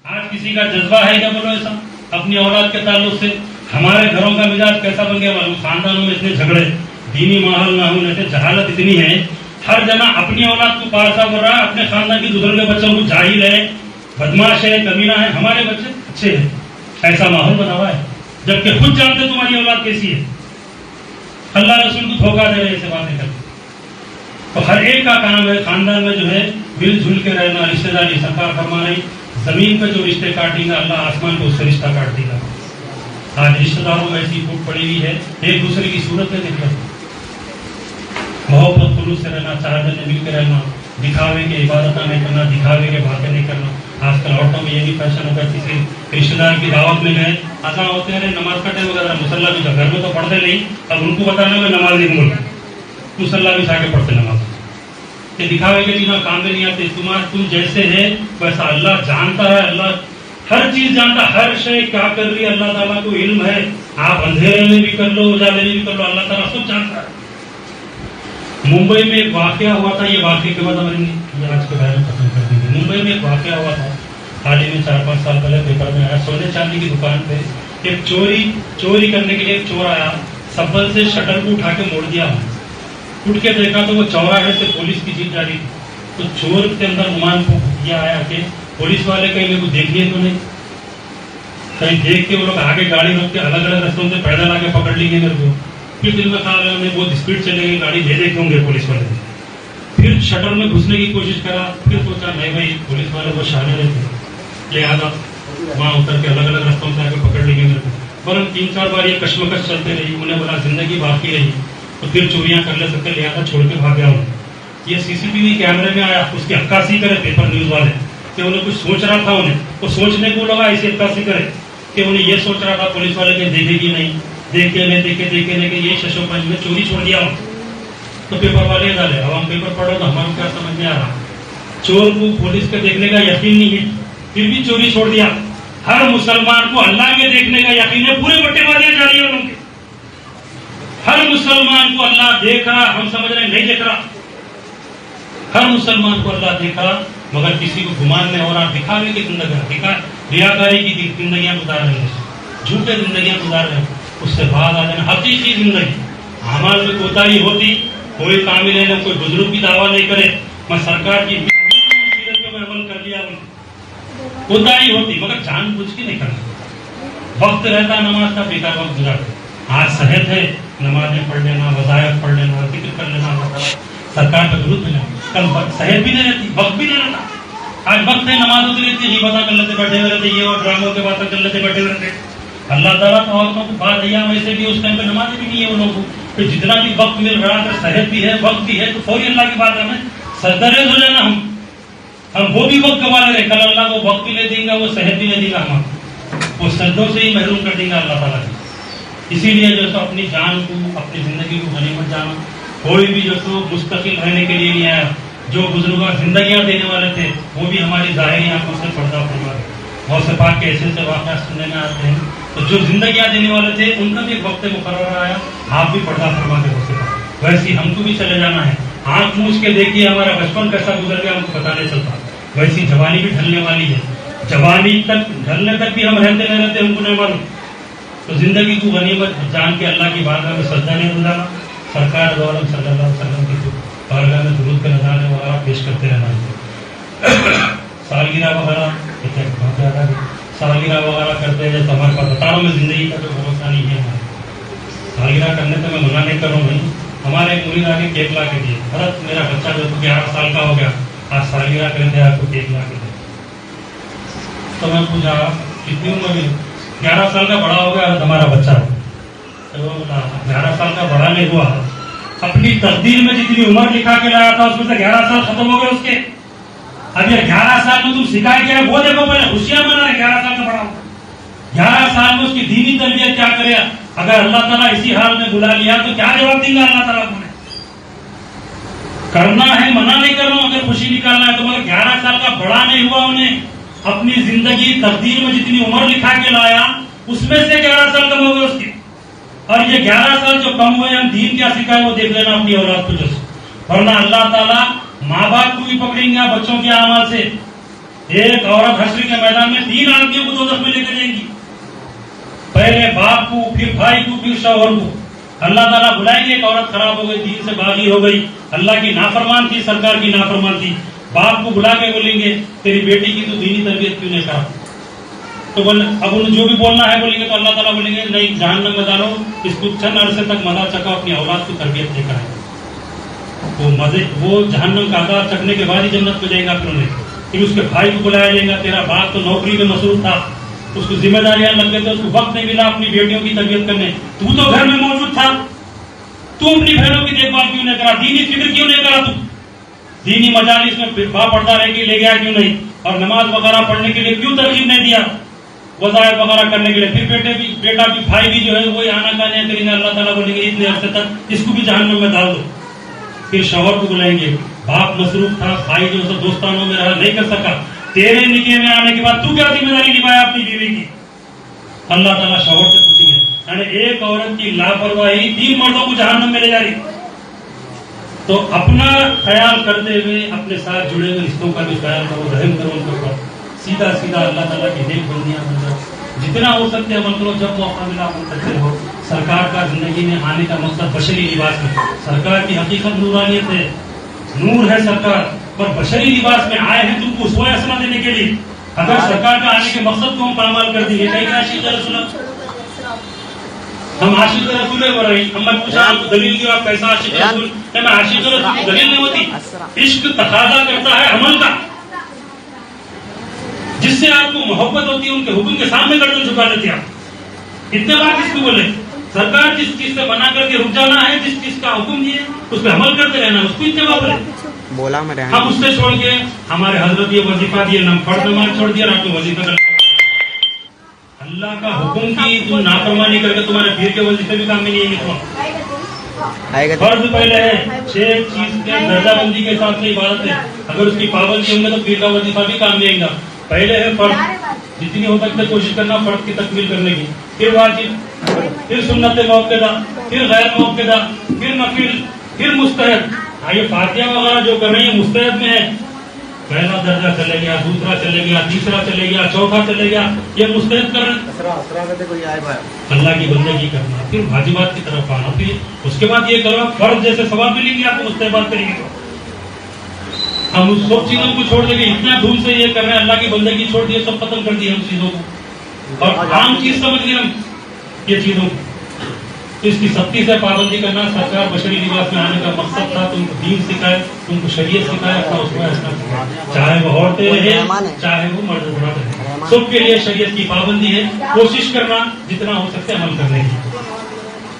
آج کسی کا جذبہ ہے کیا بولو ایسا اپنی اولاد کے تعلق سے؟ ہمارے گھروں کا مزاج کیسا بن گیا معلوم؟ خاندانوں میں اتنے جھگڑے، دینی ماحول نہ ہونے سے جہالت اتنی ہے، ہر جنا اپنی اولاد کو پارسا کر رہا ہے، اپنے خاندان کے دوسرے کے بچوں کو جاہل ہے، بدماش ہے، کمینہ ہے، ہمارے بچے اچھے ہیں، ایسا ماحول بنا ہوا ہے، جبکہ خود جانتے تمہاری اولاد کیسی ہے۔ اللہ رسول کو دھوکہ دے رہے ایسے باتیں کرتے۔ تو ہر ایک کا کام ہے خاندان میں جو ہے مل جل کے رہنا، رشتے داری۔ سرکار فرما رہی زمین پہ جو رشتے کاٹیں گا اللہ آسمان کو اس سے رشتہ کاٹ دے گا۔ آج رشتے داروں میں ایسی پھوٹ پڑی ہوئی ہے، ایک دوسرے کی صورت میں دیکھ رہے، محبت خلوص سے رہنا، چار جنے مل کے رہنا، دکھاوے کے عبادت نہیں کرنا، دکھاوے کے باتیں نہیں کرنا۔ آج کل عورتوں میں یہ بھی فیشن ہو گیا، کسی رشتے دار کی دعوت میں گئے، اذان ہوتے ہیں نماز کا ٹائم وغیرہ، مصلی بھی گھر میں تو پڑھتے نہیں، اب ان کو بتانا میں نماز نہیں بولتا، مصلی بھی جا کے پڑھتے نماز، کہ دکھاوے کے بنا کام میں نہیں آتے۔ تم جیسے ہے ویسا اللہ جانتا ہے، اللہ ہر چیز جانتا، ہر شے کیا کر رہی ہے اللہ تعالیٰ کو علم ہے۔ آپ اندھیرے میں بھی کر لو، اجالے میں بھی کر لو، اللہ تعالیٰ سب جانتا ہے۔ ممبئی میں ایک واقعہ ہوا تھا، یہ واقعے کے بعد ہمیں آج کے بارے میں ختم کر دیں گے۔ ممبئی میں ایک واقعہ ہوا تھا حال ہی میں 4-5 سال پہلے، پیپر میں آیا، سونے چاندی کی دکان پہ ایک چوری کرنے کے لیے ایک چور آیا، سبل سے شٹر کو اٹھا کے موڑ دیا، اٹھ کے دیکھا تو وہ چوراہے سے پولیس کی جیپ جاری تھی۔ تو چور کے اندر گمان کو یہ آیا کہ پولیس والے کہیں میرے کو دیکھ لیے تو نہیں، کہیں دیکھ کے وہ لوگ آگے گاڑی روک کے الگ الگ رستوں سے پیدل آ کے پکڑ لی گئے میرے کو۔ پھر دل میں خیال ہے بہت اسپیڈ چلے گی گاڑی، دے دیکھے ہوں گے پولیس والے۔ پھر شٹر میں گھسنے کی کوشش کرا، پھر سوچا نہیں بھائی پولیس والے وہ شانے رہتے، لہٰذا وہاں اتر کے الگ الگ رستوں سے آ کے پکڑ لی گئے میرے کو۔ پر 3-4 بار یہ کشمکش چلتے رہی، انہیں بولا زندگی باقی رہی تو پھر چوریاں کر لے سکتے، لہٰذا چھوڑ کے بھاگ گیا ہوں۔ یہ CCTV کیمرے میں آیا، اس کی عکاسی کرے پیپر نیوز والے کہ انہیں کچھ سوچ رہا تھا، انہیں وہ سوچنے کو لگا ایسی عکاسی کرے کہ انہیں یہ سوچ رہا تھا پولیس والے کہ دیکھے گی نہیں، دیکھے نہیں کہ یہ ششو پنج میں چوری چھوڑ دیا ہوں۔ تو پیپر والے ڈالے، اب ہم پیپر پڑھو تو ہمارا کیا سمجھ میں آ رہا، چور کو پولیس کے دیکھنے کا یقین نہیں ہے پھر بھی چوری چھوڑ دیا۔ ہر مسلمان کو اللہ کے دیکھنے کا یقین ہے، پورے بٹے بازیاں جاری ہیں ان کے۔ ہر مسلمان کو اللہ دیکھ رہا، ہم سمجھ رہے ہیں نہیں دیکھ رہا، ہر مسلمان کو اللہ دیکھ رہا، مگر کسی کو گمان میں ہو رہا، دکھاوے کی زندگی، ریاکاری کی زندگیاں گزار رہے ہیں، جھوٹے زندگیاں گزار رہے ہیں۔ اس سے بعد آ جانا حقیقی زندگی، ہمارے میں کوتاہی ہوتی، کوئی کامل ہے، کوئی بزرگ کی دعویٰ نہیں کرے، میں سرکار کی سیرت میں عمل کر لیا، کوتاہی ہوتی مگر جان بوجھ کے نہیں کرنا۔ وقت رہتا نماز کا بیکار وقت گزارتے، آج صحت ہے نمازیں پڑھ لینا، وظائف پڑھ لینا، ذکر کر لینا، سرکار کا درود ملا، کل صحت بھی نہیں رہتی، وقت بھی نہیں رہتا۔ آج وقت ہے نماز ہوتی رہتی ہے، باتیں کر لیتے بیٹھے ہوئے رہتے، یہ اور ڈراموں کے باتیں کر لیتے بیٹھے ہوئے رہتے۔ اللہ تعالیٰ عورتوں کو بات ایام ایسے بھی اس ٹائم پہ نماز بھی نہیں ہے ان لوگوں کو، کہ جتنا بھی وقت مل رہا ہے، صحت بھی ہے وقت بھی ہے تو فوری اللہ کی بات ہمیں سردرد ہو جانا، ہم وہ بھی وقت گوا لے رہے، کل اللہ کو وقت بھی نہیں دیں گا، وہ صحت بھی نہیں دے گا، ہم وہ سجدوں سے ہی محروم کر دیں گا اللہ تعالیٰ کی۔ اسی لیے جو سو اپنی جان کو، اپنی زندگی کو غنیمت جانا، کوئی بھی جو سو مستقل رہنے کے لیے نہیں آیا، جو بزرگوں زندگیاں دینے والے تھے وہ بھی ہماری ظاہری آنکھوں سے پردہ فرما گئے۔ غوث پاک کے ایسے واقعات سننے میں آتے ہیں، تو جو زندگیاں دینے والے تھے ان کا بھی ایک وقت مقرر آیا، آپ بھی پردہ فرما کے غوث پاک، ویسے ہم کو بھی چلے جانا ہے۔ آنکھ موچ کے دیکھیے ہمارا بچپن کیسا گزر گیا، ہم کو پتا نہیں چلتا، ویسی جوانی بھی ڈھلنے والی ہے، جوانی تک ڈھلنے تک بھی ہم رہتے نہیں رہتے، ہم کو نہیں معلوم۔ تو زندگی کو غنیمت جان کے اللہ کی بارگاہ میں سجدہ نہیں گزارنا، سرکار دو عالم صلی اللہ علیہ وسلم کی بارگاہ میں درود کے نظارے وغیرہ پیش کرتے رہنا ہے۔ سالگرہ وغیرہ بہت زیادہ سالگرہ وغیرہ کرتے ہیں، ہمارے پاس ہزاروں میں زندگی کا تو بھروسہ نہیں ہے ہمارے۔ سالگرہ کرنے سے میں منع نہیں کروں بھائی، ہمارے ایک مرید آ کے کیک لا کے دیے، حضرت میرا بچہ جو 11 سال کا ہو گیا، آج سالگرہ کریں تھے، آپ کو کیک لا کے دے۔ تو میں پوچھا کتنی عمر ہے؟ 11 سال کا بڑا ہو گیا ہمارا بچہ۔ 11 سال کا بڑا نہیں ہوا، اپنی تقدیر میں جتنی عمر لکھا کے لایا تھا اس میں سے 11 سال ختم ہو گئے اس کے۔ اب یہ 11 سال میں تم سکھائے گیا وہ دیکھو، پہلے خوشیاں منا رہے، 11 سال کا بڑا ہو، 11 سال میں اس کی دینی تربیت کیا کرے۔ اگر اللہ تعالیٰ اسی حال میں بلا لیا تو کیا جواب دیں گا اللہ تعالیٰ کو؟ کرنا ہے، منع نہیں کر رہا ہوں، اگر خوشی نکالنا ہے تو، مگر 11 سال کا بڑا نہیں ہوا، انہیں اپنی زندگی تقدیر میں جتنی عمر لکھا کے لایا اس میں سے 11 سال کم ہو گئے اس کے۔ اور یہ 11 سال جو کم ہوئے ہم دین کیا سکھائے وہ دیکھ لینا اپنی اولاد کو، ورنہ اللہ تعالیٰ ماں باپ کو بھی پکڑیں گے بچوں کے اعمال سے، ایک عورت حشر کے میدان میں 3 آدمیوں کو دوزخ میں لے کر جائیں گی، پہلے باپ کو، پھر بھائی کو، پھر شوہر کو. اللہ تعالیٰ بلائیں گے ایک عورت خراب ہو گئی، دین سے باغی ہو گئی، اللہ کی نافرمان تھی، سرکار کی نافرمان تھی. باپ کو بلا کے بولیں گے تیری بیٹی کی تو دینی تربیت کیوں نہیں کرا؟ تو اب انہیں جو بھی بولنا ہے بولیں گے تو اللہ تعالیٰ بولیں گے نہیں، جہنم میں ڈالو، اس کو چند عرصے تک مزہ چکا، اپنی اولاد کو تربیت دے کر آئے. وہ جہنم کا عذاب چکنے کے بعد ہی جنت میں جائے گا. پھر اس کے بھائی کو بلایا جائے گا، تیرا باپ تو نوکری میں مصروف تھا، اس کو ذمہ داریاں لگ گئے تھے، اس کو وقت نہیں ملا اپنی بیٹیوں کی تربیت کرنے، تو گھر میں موجود تھا، تو اپنی بہنوں کی دیکھ بھال کیوں نہیں کرا؟ دینی فکر کیوں نہیں کرا؟ تو دینی مجالس میں با پردہ رہ کے لے گیا کیوں نہیں؟ اور نماز وغیرہ پڑھنے کے لیے کیوں ترغیب نہیں دیا؟ وظائف وغیرہ کرنے کے لیے. پھر بیٹا بھی بھائی بھی جو ہے وہی آنا کھانے کریں گے، اللہ تعالیٰ بولیں گے اتنے عرصے تک اس کو بھی جہنم میں ڈال دو. پھر شوہر کو بلائیں گے، باپ مصروف تھا، بھائی جو ہے دوستانوں میں رہا، نہیں کر سکا، تیرے نکاح میں آنے کے بعد تو کیا ذمہ داری نبھایا اپنی بیوی کی؟ اللہ تعالیٰ شوہر سے پوچھیں گے. یعنی ایک عورت کی لاپرواہی 3 مردوں کو جہنم میں لے جا رہی. تو اپنا خیال کرتے ہوئے اپنے ساتھ جڑے ہوئے رشتوں کا بھی خیال کرو، رحم کرو ان کے اوپر. سیدھا اللہ تعالیٰ کی نیک بندیاں بن جاؤ، جتنا ہو سکتے عمل کرو. جب موقع ملا عمل کرتے رہو. سرکار کا زندگی میں آنے کا مقصد بشری لباس میں، سرکار کی حقیقت نورانیت ہے، نور ہے سرکار، پر بشری لباس میں آئے ہیں تم کو اسوہ حسنہ دینے کے لیے. اگر سرکار کا آنے کے مقصد کو ہم پامال کر دیں گے، کہیں عاشق رسول، ہم عاشق رسول ہے بول رہے ہیں. ہم نے پوچھا آپ کو دلیل کیوں، آپ کیسا عاشق رسول؟ میں عاشق رسول کی دلیل نہیں ہوتی. عشق تقاضا کرتا ہے عمل کا، جس سے آپ کو محبت ہوتی ہے ان کے حکم کے سامنے گردن جھکا دیتے ہیں. اتنے بار کس کو بولے؟ سرکار جس چیز سے منع کر کے رک جانا ہے، جس چیز کا حکم دیے اس پہ عمل کرتے رہنا، اس کو اتباع بولے. ہم اس سے چھوڑ کے ہمارے حضرت یہ وظیفہ دیے، نم فرض نماز چھوڑ دیا، رات میں وظیفہ کر اللہ کا حکم کی تم نافرمانی کر کے تمہارے پیر کے وظیفے بھی کام میں نہیں آئے گا. فرض پہلے ہے، 6 چیز کے درجہ بندی کے حساب سے عبادت ہے، اگر اس کی پابندی ہوں گے تو پیر کا وظیفہ بھی کام میں آئے گا. پہلے ہے فرض، جتنی ہو سکتے کوشش کرنا فرض کی تکمیل کرنے کی، پھر واجب، پھر سنت موقعہ، پھر غیر موقعہ، پھر نفل، پھر مستحب. یہ فاتحہ وغیرہ جو کر رہے ہیں مستحب میں ہے. پہلا درجہ چلے گیا، دوسرا چلے گیا، تیسرا چلے گیا، چوتھا چلے گیا، یہ مستحب کر رہے ہیں. اللہ کی بندگی کرنا، پھر واجبات کی طرف آنا، پھر اس کے بعد یہ کرو فرض جیسے ثواب ملیں گے آپ کو، مستحبات کریں گے. ہم اس سب چیزوں کو چھوڑ دیں گے، اتنا دھوم سے یہ کر رہے ہیں، اللہ کی بندگی چھوڑ دی، سب ختم کر دی ہم چیزوں کو، اور عام چیز سمجھ گئے ہم یہ چیزوں کو. اس کی سختی سے پابندی کرنا سرکار بشری لباس میں آنے کا مقصد تھا. تم کو دین سکھائے، تم کو شریعت سکھائے، اپنا اس میں سکھائے، چاہے وہ عورتیں رہے چاہے وہ مرد رہے، سب کے لیے شریعت کی پابندی ہے. کوشش کرنا جتنا ہو سکتے عمل کرنے کی.